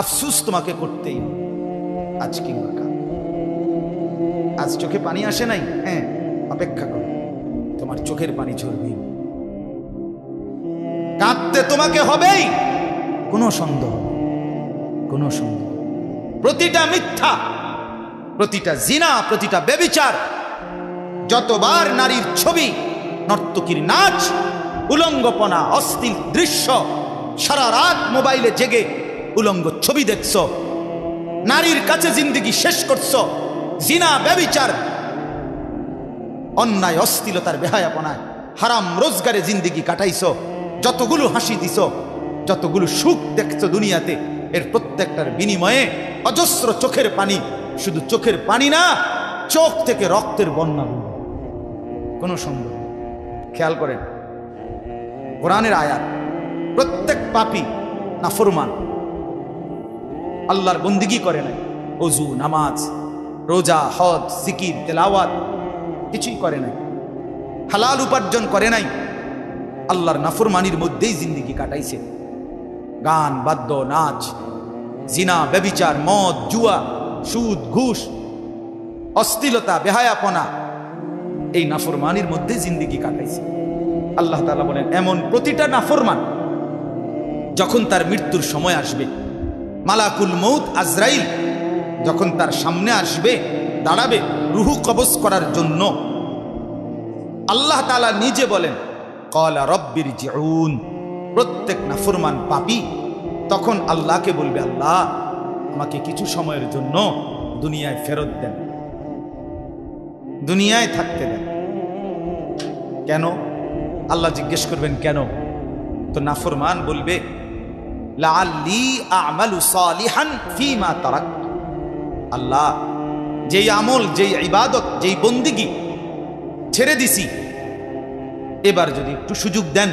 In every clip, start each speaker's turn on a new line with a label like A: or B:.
A: আফসুস তোমাকে করতেই হবে, আজ কিংবা কাল। আজ চোখে পানি আসে নাই, হ্যাঁ, অপেক্ষা করো, তোমার চোখের পানি ঝরবেই, কাঁদতে তোমাকে হবেই, কোনো সন্দেহ, কোনো সন্দেহ। প্রতিটা মিথ্যা, প্রতিটা জিনা, প্রতিটা ব্যভিচার, যতবার নারীর ছবি, নর্তকীর নাচ, উলঙ্গপনা, অশ্লীল দৃশ্য, সারা রাত মোবাইলে জেগে উলঙ্গ ছবি দেখছো, নারীর কাছে জিন্দেগি শেষ করছো, জিনা, ব্যভিচার, অন্যায়, অশ্লীলতার, বেহায়াপনায়, হারাম রোজগারে জিন্দেগি কাটাইছো, যতগুলো হাসি দিছ, যতগুলো সুখ দেখছো দুনিয়াতে, এর প্রত্যেকটার বিনিময়ে অজস্র চোখের পানি, শুধু চোখের পানি না, চোখ থেকে রক্তের বন্যা, কোনো সন্দেহ। খেয়াল করেন কোরআনের আয়াত, প্রত্যেক পাপী নাফরমান, আল্লাহর বন্দিগি করে নাই, ওযু, নামাজ, রোজা, হজ, জিকির, তেলাওয়াত কিছুই করে নাই, হালাল উপার্জন করে নাই, আল্লাহর নাফরমানির মধ্যেই জিন্দেগি কাটাইছে। গান, বাদ্য, নাচ, জিনা, ব্যভিচার, মদ, জুয়া, সুদ, ঘুষ, অশ্লীলতা, বেহায়াপনা, এই নাফরমানির মধ্যে জিন্দেগি কাটাইছে। আল্লাহ তাআলা বলেন, এমন প্রতিটা নাফরমান যখন তার মৃত্যুর সময় আসবে, মালাকুল মউত আজরাইল যখন তার সামনে আসবে, দাঁড়াবে রুহু কবজ করার জন্য, আল্লাহ তাআলা নিজে বলেন, ক্বালা রব্বিরজিউন। প্রত্যেক নাফরমান পাপী তখন আল্লাহকে বলবে, আল্লাহ আমাকে কিছু সময়ের জন্য দুনিয়ায় ফেরত দেন, দুনিয়ায় থাকতে দেন। কেন? আল্লাহ জিজ্ঞেস করবেন কেন? তো নাফরমান বলবে, লাআল্লি আ'মালু সালিহান ফীমা তারাকতু। আল্লাহ, যেই আমল, যেই ইবাদত, যেই বন্দিগি ছেড়ে দিছি, এবার যদি একটু সুযোগ দেন,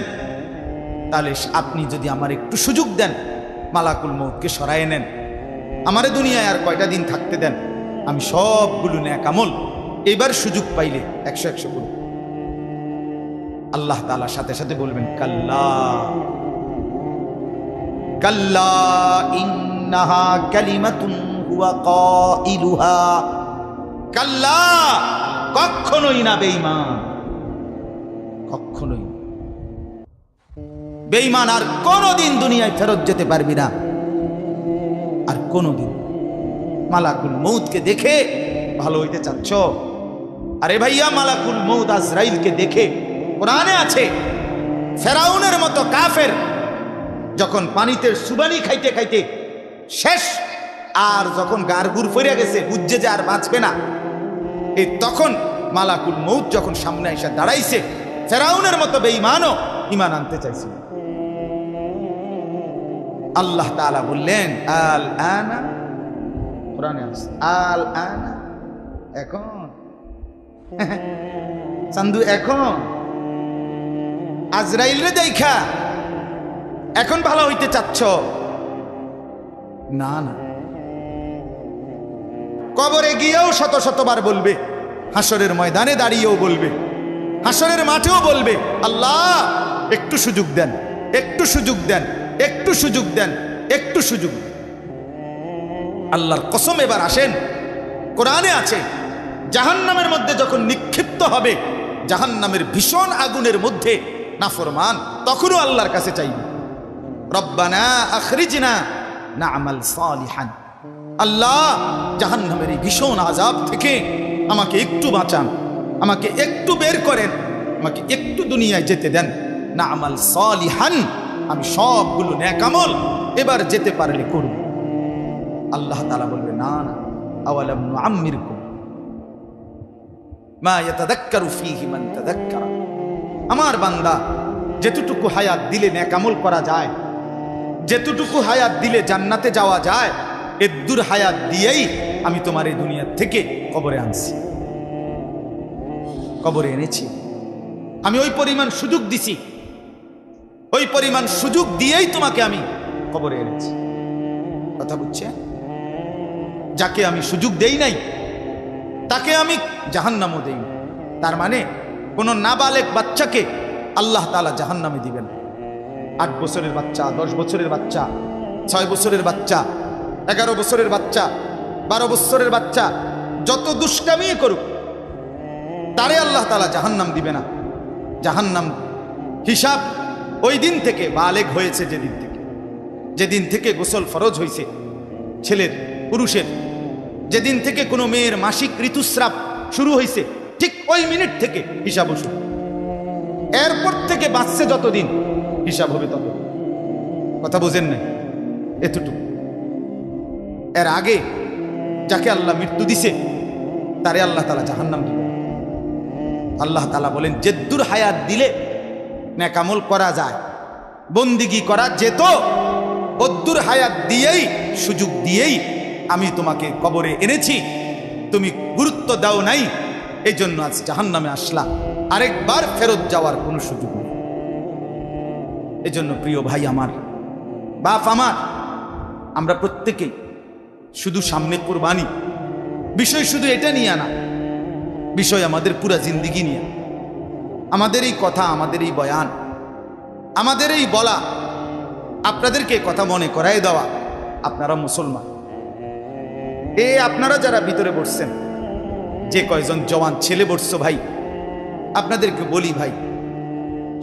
A: তাহলে আপনি যদি আমার একটু সুযোগ দেন, মালাকুল মউতকে সরায় নেন, আমারে দুনিয়ায় আর কয়টা দিন থাকতে দেন, আমি সবগুলো নেক আমল এবার সুযোগ পাইলে 100 করব। আল্লাহ তাআলা সাথে সাথে বলবেন, কাল্লা কাল্লা ইন্নাহা কালিমাতুন হুয়া কাইলুহা। কাল্লা, কখনোই না বেঈমান, কখনোই বেঈমান আর কোনোদিন দুনিয়ায় ফেরত যেতে পারবি না, আর কোনোদিন। মালাকুল মউতকে দেখে ভালো হইতে চাচ্ছ? আরে ভাইয়া, মালাকুল মউত আজরাইলকে দেখে, কোরআনে আছে, ফেরাউনের মতো কাফের যখন পানিতে সুবানি খাইতে খাইতে শেষ, আর যখন গারগুর ফিরে গেছে, বুঝছে যে আর বাঁচবে না, এই তখন মালাকুল মউত যখন সামনে এসে দাঁড়াইছে, ফেরাউনের মতো বেঈমানও ঈমান আনতে চাইছে। আল্লাহ তাআলা বললেন, আল আনা, কোরআনে আছে, আল আনা, এখন চান্দু, এখন আজরাইল রে দেখা এখন ভালো হইতে চাচ্ছ? না না, কবরে গিয়েও শত শতবার বলবে, হাসরের ময়দানে দাঁড়িয়েও বলবে, হাসরের মাঠেও বলবে, আল্লাহ একটু সুযোগ দেন, একটু সুযোগ দেন, একটু সুযোগ দেন, একটু সুযোগ। আল্লাহর কসম, এবার আসেন, কোরআনে আছে, জাহান্নামের মধ্যে যখন নিক্ষিপ্ত হবে, জাহান্নামের ভীষণ আগুনের মধ্যে নাফরমান তখনও আল্লাহর কাছে চাইবে, রব্বানা আখরিজনা না'মাল সালিহান। আল্লাহ, জাহান্নামের এই ভীষণ আযাব থেকে আমাকে একটু বাঁচান, আমাকে একটু বের করেন, আমাকে একটু দুনিয়ায় যেতে দেন, না'মাল সালিহান, আমি সবগুলো নেক আমল এবার যেতে পারলে করব। আল্লাহ তাআলা বলবে, না না, আওয়ালাম নুআম্মিরকুম মা ইয়াতাযাক্কারু ফীহি মান তাযাক্কারা। আমার বান্দা, যেতটুকু হায়াত দিলে নেক আমল করা যায়, যেতটুকু হায়াত দিলে জান্নাতে যাওয়া যায়, এদ্দুর হায়াত দিয়েই আমি তোমার এই দুনিয়া থেকে কবরে আনছি, কবরে এনেছি। আমি ওই পরিমাণ সুযোগ দিছি, ওই পরিমাণ সুযোগ দিয়েই তোমাকে আমি কবরে এনেছি। কথা বুঝছে? যাকে আমি সুযোগ দেই নাই তাকে আমি জাহান্নামও দেই। তার মানে কোন নাবালেগ বাচ্চাকে আল্লাহ তাআলা জাহান্নামে দিবেন। 8 বছরের বাচ্চা, 10 বছরের বাচ্চা, 6 বছরের বাচ্চা, 11 বছরের বাচ্চা, 12 বছরের বাচ্চা যত দুষ্টামি করুক, তারে আল্লাহ তাআলা জাহান্নাম দিবে না। জাহান্নাম হিসাব ওই দিন থেকে, বালেগ হয়েছে যেদিন থেকে গোসল ফরজ হয়েছে ছেলের, পুরুষের, যেদিন থেকে কোনো মেয়ের মাসিক ঋতুস্রাব শুরু হয়েছে, ঠিক ওই মিনিট থেকে হিসাব শুরু। এরপর থেকে বাঁচছে যতদিন, হিসাব হবে তত। কথা বোঝেন না? এতটুকু। এর আগে যাকে আল্লাহ মৃত্যু দিছে তারে আল্লাহ তাআলা জাহান্নাম দিবে। আল্লাহ তাআলা বলেন, জেদ্দুর হায়াত দিলে নেক আমল করা যায়, বন্দিগি করা যেত, অদ্দুর হায়াত দিয়েই, সুযোগ দিয়েই আমি তোমাকে কবরে এনেছি, তুমি গুরুত্ব দাও নাই, এই জন্য আজ জাহান্নামে আসলা, আরেকবার ফেরত যাওয়ার কোনো সুযোগ নেই। এই জন্য প্রিয় ভাই আমার, বাপ আমার, আমরা প্রত্যেকেই শুধু সামনে কুরবানি, বিষয় শুধু এটা নিয়ে না, বিষয় আমাদের পুরা জিন্দিগি নিয়ে। আমাদের এই কথা, আমাদের এই বয়ান, আমাদের এই বলা, আপনাদেরকে কথা মনে করাই দেওয়া, আপনারা মুসলমান। আপনারা যারা ভিতরে বসছেন, যে কয়জন জওয়ান ছেলে বসছো ভাই, আপনাদেরকে বলি ভাই,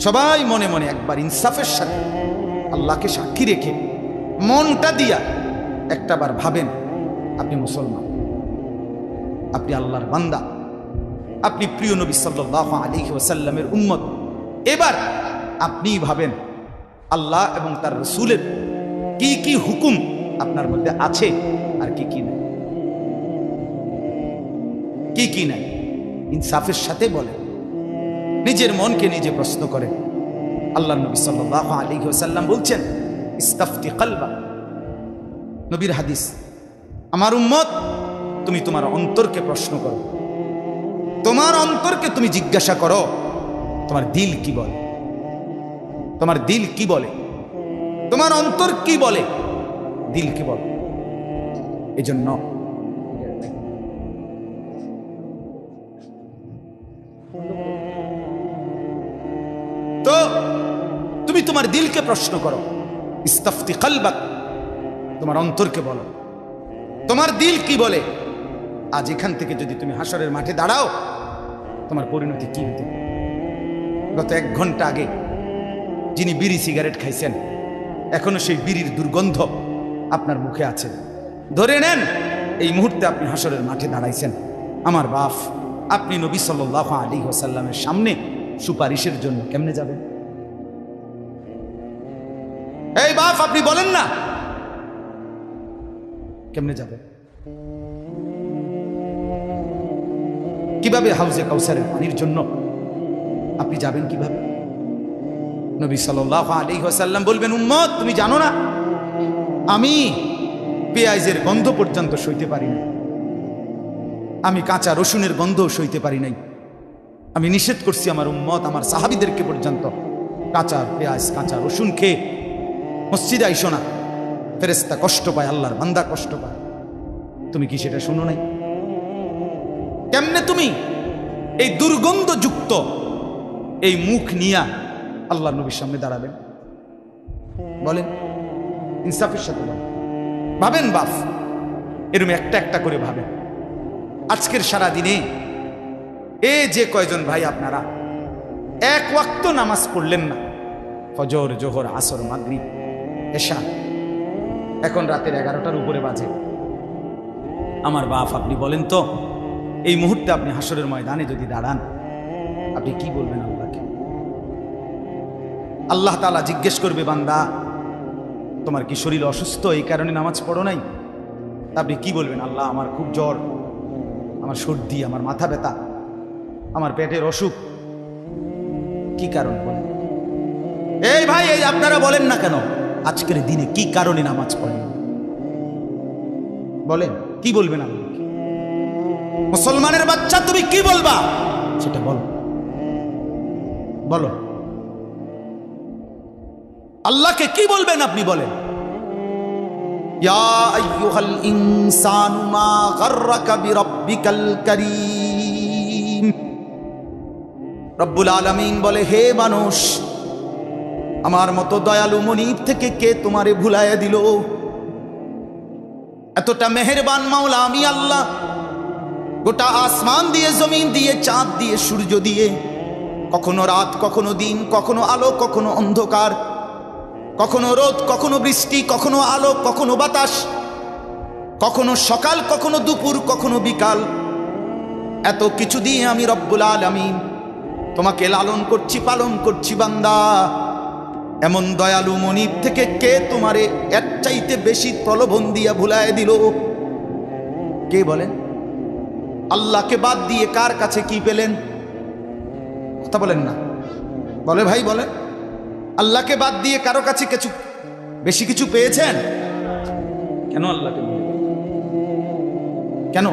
A: সবাই মনে মনে একবার ইনসাফের সাথে আল্লাহকে সাক্ষী রেখে মনটা দিয়া একটাবার ভাবেন, আপনি মুসলমান, আপনি আল্লাহর বান্দা, আপনি প্রিয় নবী সাল্লাল্লাহু আলাইহি ওয়াসাল্লামের উম্মত। এবার আপনি ভাবেন আল্লাহ এবং তার রাসূলের কি কি হুকুম আপনার মধ্যে আছে আর কি কি নাই, কি কি নাই, ইনসাফের সাথে বলেন, নিজের মনকে নিজে প্রশ্ন করেন। আল্লাহর নবী সাল্লাল্লাহু আলাইহি ওয়াসাল্লাম বলছেন, ইস্তাফতি কলবা, নবীর হাদিস, আমার উম্মত তুমি তোমার অন্তরকে প্রশ্ন করো, তোমার অন্তরকে তুমি জিজ্ঞাসা করো, তোমার দিল কি বলে, তোমার দিল কি বলে, তোমার অন্তর কি বলে, দিল কি বলে। এজন্য তো তুমি তোমার দিলকে প্রশ্ন করো, ইস্তাফতি কলবাক, তোমার অন্তরকে বলো, তোমার দিল কি বলে। আজ এখান থেকে যদি তুমি হাসরের মাঠে দাঁড়াও, তোমার পরিণতি কি হতে পারে। গত 1 ঘন্টা আগে যিনি বিড়ি সিগারেট খাইছেন, এখনো সেই বিড়ির দুর্গন্ধ আপনার মুখে আছে। ধরে নেন এই মুহূর্তে আপনি হাসরের মাঠে দাঁড়াইছেন। আমার বাপ, আপনি নবী সাল্লাল্লাহু আলাইহি ওয়াসাল্লামের সামনে সুপারিশের জন্য কেমনে যাবেন? এই বাপ, আপনি বলেন না, কেমনে যাবেন? কিভাবে হাউজে কাউসারের পানির জন্য আপনি যাবেন কিভাবে? নবী সাল্লাল্লাহু আলাইহি ওয়াসাল্লাম বলবেন, উম্মত তুমি জানো না, আমি পেঁয়াজের গন্ধ পর্যন্ত সইতে পারি না, আমি কাঁচা রসুনের গন্ধ সইতে পারি নাই। আমি নিষেধ করছি আমার উম্মত, আমার সাহাবীদেরকে পর্যন্ত, কাঁচা পেঁয়াজ, কাঁচা রসুন খেয়ে মসজিদে আইসো না, ফেরেশতা কষ্ট পায়, আল্লাহর বান্দা কষ্ট পায়। তুমি কি সেটা শোনো নাই? কেমনে তুমি এই দুর্গন্ধযুক্ত এই মুখ নিয়া আল্লাহর নবীর সামনে দাঁড়াবেন? বলেন, ইনসাফের সাথে বলেন। ভাবেন বাপ, এরকম একটা একটা করে ভাবেন। আজকের সারা দিনে যে কয়জন ভাই আপনারা 1 ওয়াক্ত নামাজ পড়লেন না, ফজর, জোহর, আসর, মাগরিব, এশা, এখন রাতের 11টার উপরে বাজে। আমার বাপ, আপনি বলেন তো, এই মুহূর্তে আপনি হাসরের ময়দানে যদি দাঁড়ান, আপনি কি বলবেন আল্লাহকে? আল্লাহ তাআলা জিজ্ঞেস করবে, বান্দা তোমার কি শরীর অসুস্থ, এই কারণে নামাজ পড়ো নাই? আপনি কি বলবেন? আল্লাহ, আমার খুব জ্বর, আমার সর্দি, আমার মাথা ব্যথা, আমার পেটের অসুখ। কি কারণ বলেন? এই ভাই, এই আপনারা বলেন না কেন আজকের দিনে কি কারণে নামাজ পড়েন? বলেন, কি বলবেন আল্লাহকে? মুসলমানের বাচ্চা, তুমি কি বলবা সেটা বলো, বলো আল্লাহকে কি বলবেন আপনি বলেন। ইয়া আইয়ুহাল ইনসানু মা গাররাকা বিরাব্বিকাল কারীম। রব্বুল আলামিন বলে, হে মানুষ, আমার মতো দয়ালু মনিব থেকে কে তোমারে ভুলাইয়া দিল? এতটা মেহেরবান মাওলা আমি আল্লাহ, গোটা আসমান দিয়ে, জমিন দিয়ে, চাঁদ দিয়ে, সূর্য দিয়ে, কখনো রাত কখনো দিন, কখনো আলো কখনো অন্ধকার, কখনো রোদ কখনো বৃষ্টি, কখনো আলো কখনো বাতাস, কখনো সকাল কখনো দুপুর কখনো বিকাল, এত কিছু দিয়ে আমি রব্বুল আলামিন তোমাকে লালন করছি, পালন করছি। বান্দা, এমন দয়ালু মনিব থেকে কে তোমারে এর চাইতে বেশি প্রলোভন দিয়া ভুলায় দিল? কে বলেন? আল্লাহকে বাদ দিয়ে কার কাছে কি পেলেন? কথা বলেন না, বলে ভাই বলে, আল্লাহকে বাদ দিয়ে কারো কাছে কিছু বেশি কিছু পেয়েছেন? কেন আল্লাহকে ভুলে গেলেন? কেন?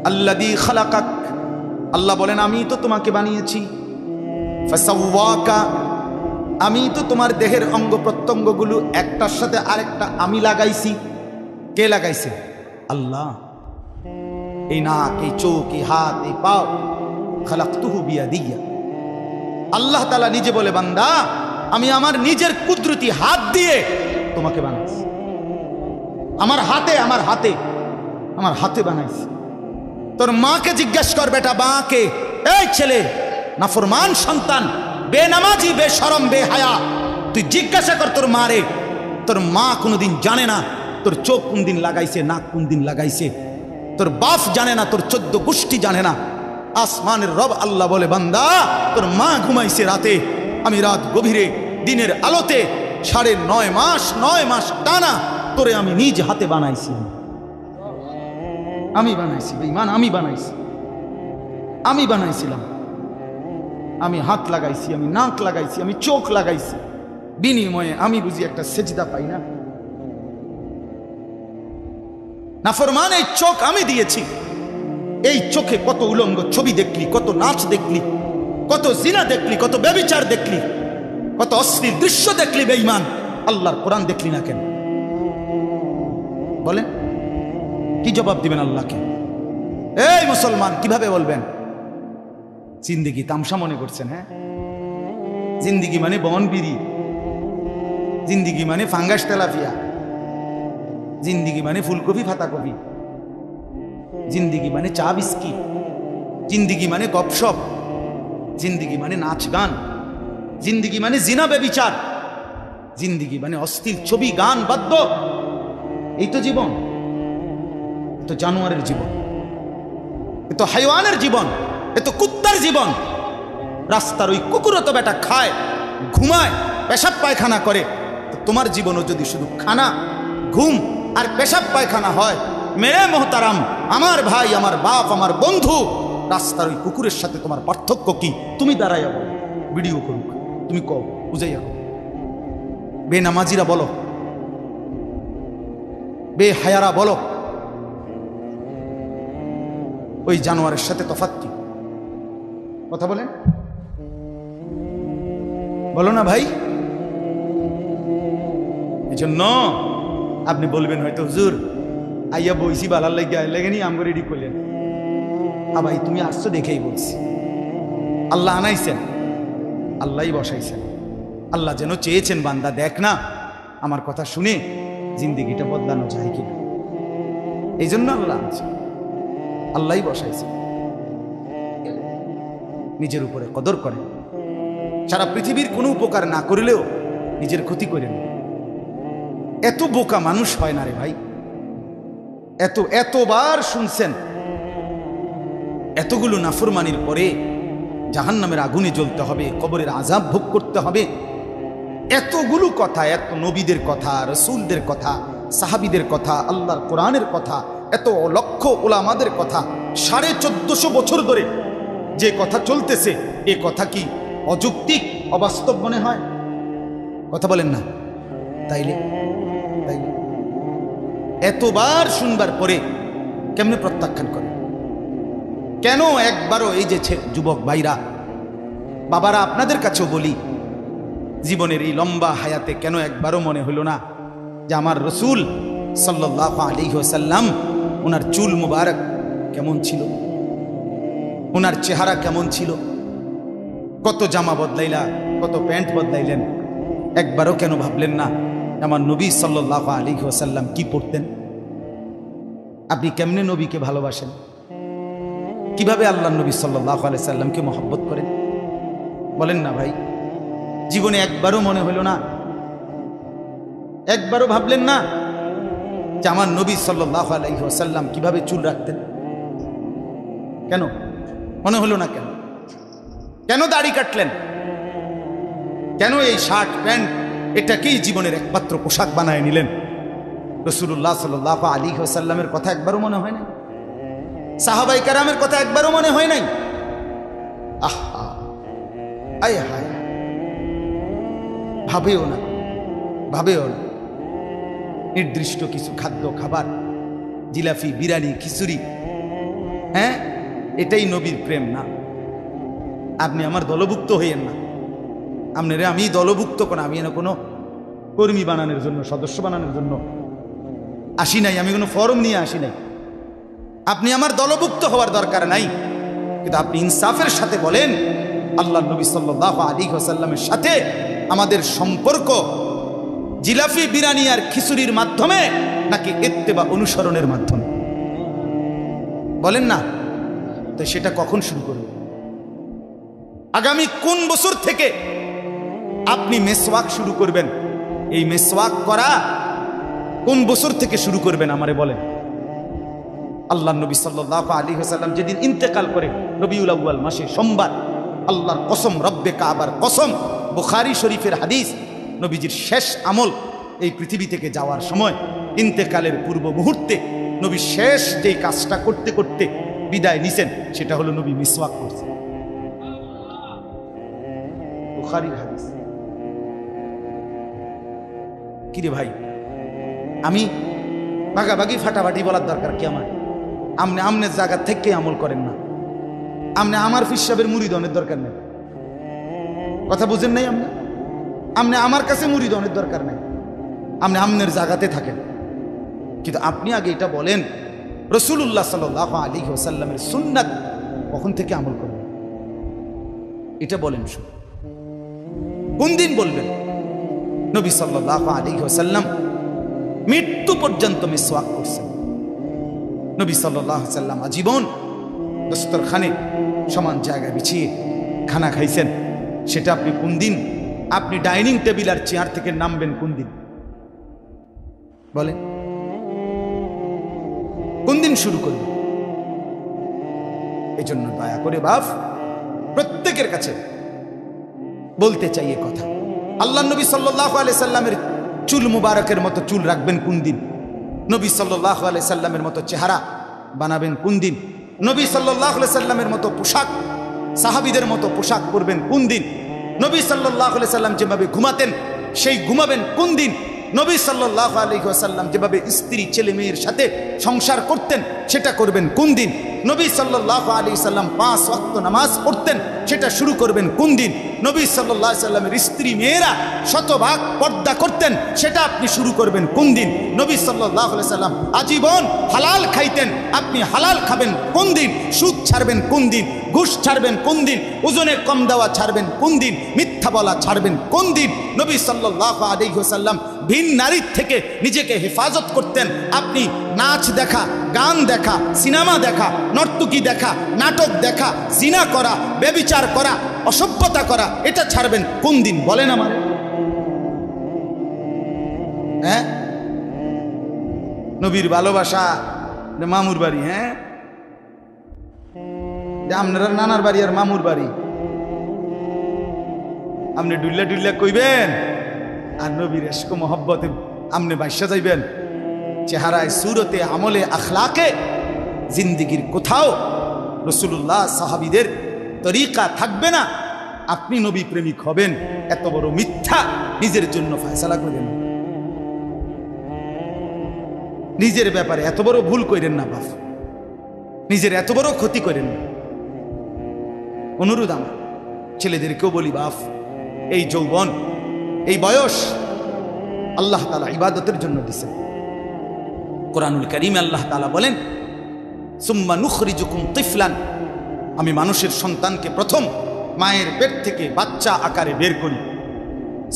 A: আল্লাযী খালাকাক, আল্লাহ বলেন আমি তো তোমাকে বানিয়েছি, ফাসাওয়াকা, আমি তো তোমার দেহের অঙ্গ প্রত্যঙ্গগুলো একটার সাথে আরেকটা আমি লাগাইছি। কে লাগাইছে? আল্লাহ। এই নাক, এই চোখ, এই হাত, এই পাও, খালাকতুহু বিয়াদিয়া, আল্লাহ তাআলা নিজে বলে বান্দা আমি আমার নিজের কুদরতি হাত দিয়ে তোমাকে বানাইছি। আমার হাতে, আমার হাতে, আমার হাতে বানাইছি। তোর মাকে জিজ্ঞেস কর বেটা, মাকে, এই ছেলে নাফরমান সন্তান, বেনামাজি, বেশরম, বেহায়া, তুই জিজ্ঞাসা কর তোর মারে, তোর মা কোনোদিন জানে না তোর চোখ কোন দিন লাগাইছে, নাক কোন দিন লাগাইছে, তোর বাপ জানে না, তোর 14 গোষ্ঠী জানে না। আসমানের রব আল্লাহ বলে বান্দা তোর মা ঘুমাইছে রাতে, আমি রাত গভীরে দিনের আলোতে 9.5 মাস টানা তোরে আমি নিজ হাতে বানাইছি। আমি বানাইছি বেঈমান, আমি বানাইছি, আমি বানাইছিলাম। আমি হাত লাগাইছি, আমি নাক লাগাইছি, আমি চোখ লাগাইছি, বিনিময়ে আমি বুঝি একটা সেজদা পাই না? নাফরমান এই চোখ আমি দিয়েছি, এই চোখে কত উলঙ্গ ছবি দেখলি, কত নাচ দেখলি, কত জিনা দেখলি, কত ব্যভিচার দেখলি, কত অশ্লীল দৃশ্য দেখলি বেঈমান, আল্লাহর কোরআন দেখলি না কেন? বলেন কি জবাব দিবেন আল্লাহকে? এই মুসলমান কিভাবে বলবেন? জিন্দিগি তামসা মনে করছেন? হ্যাঁ, জিন্দিগি মানে বনবিড়ি, জিন্দিগি মানে ফাঙ্গাস তেলাপিয়া, জিন্দিগি মানে ফুলকপি ফাতাকপি, জিন্দিগি মানে চা বিস্কিট, জিন্দিগি মানে গপসপ, জিন্দিগি মানে নাচ গান, জিন্দিগি মানে জিনা ব্যভিচার, জিন্দিগি মানে অশ্লীল ছবি, গান, বাদ্য। এই তো জীবন? তো জানোয়ারের জীবন, এ তো হাইওয়ানের জীবন, এ তো কুত্তার জীবন। রাস্তার ওই কুকুরও তো বেটা খায়, ঘুমায়, পেশাব পায়খানা করে। তো তোমার জীবনও যদি শুধু খানা, ঘুম আর পেশাব পায়খানা হয়, মেরে মোহতারাম, আমার ভাই, আমার বাপ, আমার বন্ধু, রাস্তার ওই কুকুরের সাথে তোমার পার্থক্য কি? তুমি দাঁড়াইয়া বলো, ভিডিও করুক, তুমি কও, বুঝাইয়া কও। বেনামাজিরা বলো, বেহায়ারা বলো, ওই জানোয়ারের সাথে তফাৎ কি? কথা বলেন, বলো না ভাই। এই জন্য আপনি বলবেন হয়তো হুজুর আইয়া বইছি বালার লেগে আম রেডি করলেন। ভাই তুমি আসছো দেখেই বলছি, আল্লাহ আনাইছেন, আল্লাহই বসাইছেন। আল্লাহ যেন চেয়েছেন বান্দা দেখ না আমার কথা শুনে জিন্দিগিটা বদলানো যায় কিনা, এই জন্য আল্লাহ আনছেন, আল্লাহই বসাইছেন। নিজের উপরে কদর করেন, সারা পৃথিবীর কোনো উপকার না করলেও নিজের ক্ষতি করেন। এত বোকা মানুষ হয় না রে ভাই। এতবার শুনছেন এতগুলো নাফরমানির পরে জাহান্নামের আগুনে জ্বলতে হবে, কবরের আযাব ভোগ করতে হবে, এতগুলো কথা, এত নবীদের কথা, রসুলদের কথা, সাহাবীদের কথা, আল্লাহর কোরআনের কথা, এত লক্ষ ওলামাদের কথা, 1450 বছর ধরে যে কথা চলতেছে, এ কথা কি অযৌক্তিক, অবাস্তব মনে হয়? কথা বলেন না? তাইলে এতবার শুনবার পরে কেমনে প্রত্যাখ্যান করে? কেন একবারও, এই যে যুবক ভাইরা, বাবারা, আপনাদের কাছেও বলি, জীবনের এই লম্বা হায়াতে কেন একবারও মনে হলো না যে আমার রসুল সাল্লাল্লাহু আলাইহি ওয়াসাল্লাম, ওনার চুল মুবারক কেমন ছিল, ওনার চেহারা কেমন ছিল, কত জামা বদলাইলা, কত প্যান্ট বদলাইলেন, একবারও কেন ভাবলেন না আমার নবী সাল্লাল্লাহু আলাইহি ওয়াসাল্লাম কি পড়তেন? আপনি কেমনে নবীকে ভালোবাসেন? কিভাবে আল্লাহ নবী সাল্লাল্লাহু আলাইহি সাল্লামকে মহব্বত করেন? বলেন না ভাই। জীবনে একবারও মনে হলো না, একবারও ভাবলেন না যে আমার নবী সাল্লাল্লাহু আলাইহি ওয়াসাল্লাম কিভাবে চুল রাখতেন? কেন মনে হলো না? কেন কেন দাড়ি কাটলেন? কেন এই শার্ট প্যান্ট এটাকেই জীবনের একমাত্র পোশাক বানায় নিলেন? রাসূলুল্লাহ সাল্লাল্লাহু আলাইহি ওয়াসাল্লামের কথা একবারও মনে হয় নাই? সাহাবায়ে কেরামের কথা একবারও মনে হয় নাই? আহা, আয় হায়, ভাবেও না, ভাবেও না। নির্দিষ্ট কিছু খাদ্য খাবার, জিলাফি, বিরিয়ানি, খিচুড়ি, হ্যাঁ, এটাই নবীর প্রেম না। আপনি আমার দলভুক্ত হইয়েন না। আপনারে আমি দলভুক্ত কোন, আমি না কোনো কর্মী বানানোর জন্য, সদস্য বানানোর জন্য আসি নাই, আমি কোনো ফর্ম নিয়ে আসি নাই। আপনি আমার দলভুক্ত হওয়ার দরকার নাই, কিন্তু আপনি ইনসাফের সাথে বলেন আল্লাহ নবী সাল্লাল্লাহু আলাইহি ওয়াসাল্লামের সাথে আমাদের সম্পর্ক জিলাফি, বিরিয়ানি আর খিচুড়ির মাধ্যমে নাকি ইত্তেবা, অনুসরণের মাধ্যমে? বলেন না। তো সেটা কখন শুরু করবেন? আগামী কোন বছর থেকে আপনি মেসওয়াক শুরু করবেন? এই মেসওয়াক করা কোন বছর থেকে শুরু করবেন আমারে বলেন। আল্লাহ নবী সাল্লাল্লাহু আলাইহি ওয়াসাল্লাম যেদিন ইন্তেকাল করে রবিউল আউয়াল মাসে সোমবার, আল্লাহর কসম, রব্বে কাবার কসম, বুখারী শরীফের হাদিস, নবীজির শেষ আমল এই পৃথিবী থেকে যাওয়ার সময় ইন্তেকালের পূর্ব মুহূর্তে নবী শেষ যেই কাজটা করতে করতে বিদায় নিছেন সেটা হলো নবী মিসওয়াক করছেন। বুখারীর হাদিস। কিরে ভাই, আমি ভাগাভাগি ফাটাফাটি বলার দরকার কি আমার? আমনে আমনের জায়গা থেকে আমল করেন না। আমনে আমার ফিসাবের মুরিদনের দরকার নেই। কথা বুঝেন নাই? আমনে আমার কাছে মুরিদনের দরকার নেই। আপনি আমনের জায়গাতে থাকেন, কিন্তু আপনি আগে এটা বলেন রাসূলুল্লাহ সাল্লাল্লাহু আলাইহি ওয়াসাল্লামের সুন্নাত কখন থেকে আমল করবেন? এটা বলেন। শুনুন, কোন দিন বলবেন? নবী সাল্লাল্লাহু আলাইহি ওয়াসাল্লাম মৃত্যু পর্যন্ত মিসওয়াক করছেন। নবী সাল্লাল্লাহু আলাইহি ওয়াসাল্লাম আজীবন দস্তরখানে সমান জায়গা বিছিয়ে খানা খাইছেন। সেটা আপনি কোন দিন? আপনি ডাইনিং টেবিল আর চেয়ার থেকে নামবেন কোন দিন? বলেন, কোন দিন শুরু করবেন? এই জন্য দয়া করে বাপ, প্রত্যেকের কাছে বলতে চাই এই কথা। আল্লাহ নবী সাল্লাল্লাহু আলাইহি সাল্লামের চুল মুবারকের মতো চুল রাখবেন কোন দিন? নবী সাল্লাল্লাহু আলাইহি সাল্লামের মতো চেহারা বানাবেন কোন দিন? নবী সাল্লাল্লাহু আলাইহি সাল্লামের মতো পোশাক, সাহাবীদের মতো পোশাক পরবেন কোন দিন? নবী সাল্লাল্লাহু আলাইহি সাল্লাম যেভাবে ঘুমাতেন সেই ঘুমাবেন কোন দিন? নবী সাল্লাল্লাহু আলাইহি ওয়াসাল্লাম যেভাবে স্ত্রী ছেলে মেয়ের সাথে সংসার করতেন সেটা করবেন কোন দিন? নবী সাল্লাল্লাহু আলাইহি সাল্লাম 5 ওয়াক্ত নামাজ পড়তেন, সেটা শুরু করবেন কোন দিন? নবী সাল্লাল্লাহু আলাইহি সাল্লামের স্ত্রী মেয়েরা শতভাগ পর্দা করতেন, সেটা আপনি শুরু করবেন কোন দিন? নবী সাল্লাল্লাহু আলাইহি সাল্লাম আজীবন হালাল খাইতেন, আপনি হালাল খাবেন কোন দিন? সুদ ছাড়বেন কোন দিন? ঘুষ ছাড়বেন কোন দিন? ওজনে কম দেওয়া ছাড়বেন কোন দিন? মিথ্যা বলা ছাড়বেন কোন দিন? নবী সাল্লাল্লাহু আলাইহি ওয়াসাল্লাম ভিন নারীর থেকে নিজেকে হেফাজত করতেন। আপনি নাচ দেখা, গান দেখা, সিনেমা দেখা, নর্তকী দেখা, নাটক দেখা, জিনা করা, ব্যভিচার করা, অসভ্যতা করা, এটা ছাড়বেন কোন দিন? বলেন আমার। হ্যাঁ, নবীর ভালোবাসা মামুর বাড়ি, হ্যাঁ, আপনারা নানার বাড়ি আর মামুর বাড়ি, আপনি ডুল্লা ডুল্লা কইবেন আর নবীর ইশক মোহব্বতে আপনি বাইসা যাইবেন। চেহারায়, সুরতে, আমলে, আখলাকে জিন্দিগির কোথাও রাসূলুল্লাহ সাহাবীদের তরিকা থাকবে না। আপনি নবী প্রেমিক হবেন, এত বড় মিথ্যা নিজের জন্য ফয়সালা করেন। নিজের ব্যাপারে এত বড় ভুল করেন না বাপ, নিজের এত বড় ক্ষতি করেন না। অনুরোধ আমার ছেলেদেরকেও বলি, বাপ, এই যৌবন, এই বয়স আল্লাহ তাআলা ইবাদতের জন্য দিয়েছেন। কোরআনুল কারীমে আল্লাহ তাআলা বলেন, সুম্মা নুখরিজুকুম তিফলান, আমি মানুষের সন্তানকে প্রথম মায়ের পেট থেকে বাচ্চা আকারে বের করি।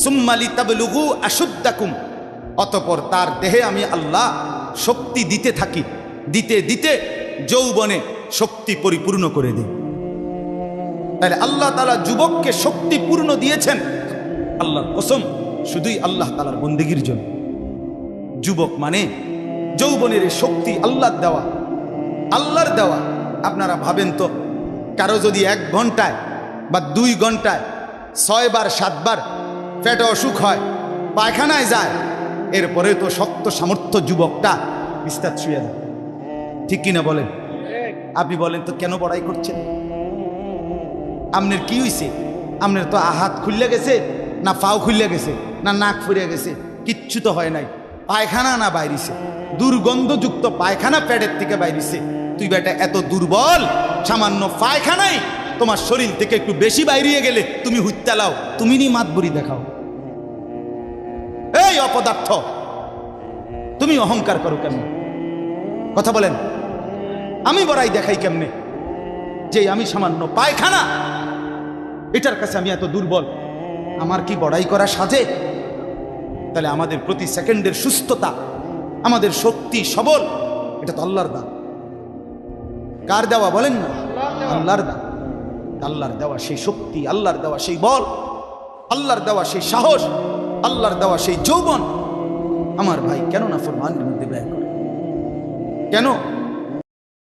A: সুম্মা লিতাবলুগু আশুদ্দাকুম, অতঃপর তার দেহে আমি আল্লাহ শক্তি দিতে থাকি। দিতে দিতে যৌবনে শক্তি পরিপূর্ণ করে দেয়। তাহলে আল্লাহ তাআলা যুবককে শক্তি পূর্ণ দিয়েছেন আল্লাহর কসম শুধুই আল্লাহ তাআলার বন্দেগীর জন্য। যুবক মানে যৌবনের এই শক্তি আল্লাহর দেওয়া, আল্লাহর দেওয়া। আপনারা ভাবেন তো, কারো যদি 1 ঘন্টায় বা 2 ঘন্টায় 6 বার 7 বার পেটে অসুখ হয়, পায়খানায় যায়, এরপরে তো শক্ত সামর্থ্য যুবকটা বিস্তার ছুঁয়ে দেয়, ঠিক কিনা বলেন? আপনি বলেন তো কেন বড়াই করছেন? আপনার কি হইছে? আপনার তো হাত খুললে গেছে, না পাও খুললে গেছে, না নাক ফুরিয়ে গেছে, কিচ্ছু তো হয় নাই। পায়খানা না বাইরিছে, দুর্গন্ধযুক্ত পায়খানা পেটের থেকে বাইরিছে। তুই বেটা এত দুর্বল, সামান্য পায়খানাই তোমার শরীর থেকে একটু বেশি বাইরিয়ে গেলে তুমি হুত্যা লাও, তুমি নি মাতবরি দেখাও। এই অপদার্থ, তুমি অহংকার করো কেমনে? কথা বলেন, আমি বড়াই দেখাই কেমনে যে আমি সামান্য পায়খানা, এটার কাছে আমি এত দুর্বল? আমার কি বড়াই করা সাজে? তাহলে আমাদের প্রতি সেকেন্ডের সুস্থতা, আমাদের শক্তি সবল, এটা তো আল্লাহর দান। কার দেওয়া বলেন না? আল্লাহর দান। আল্লাহর দেওয়া সেই শক্তি, আল্লাহর দেওয়া সেই বল, আল্লাহর দেওয়া সেই সাহস, আল্লাহর দেওয়া সেই যৌবন। আমার ভাই কেন নাফরমানের মধ্যে ব্যয় করে? কেন?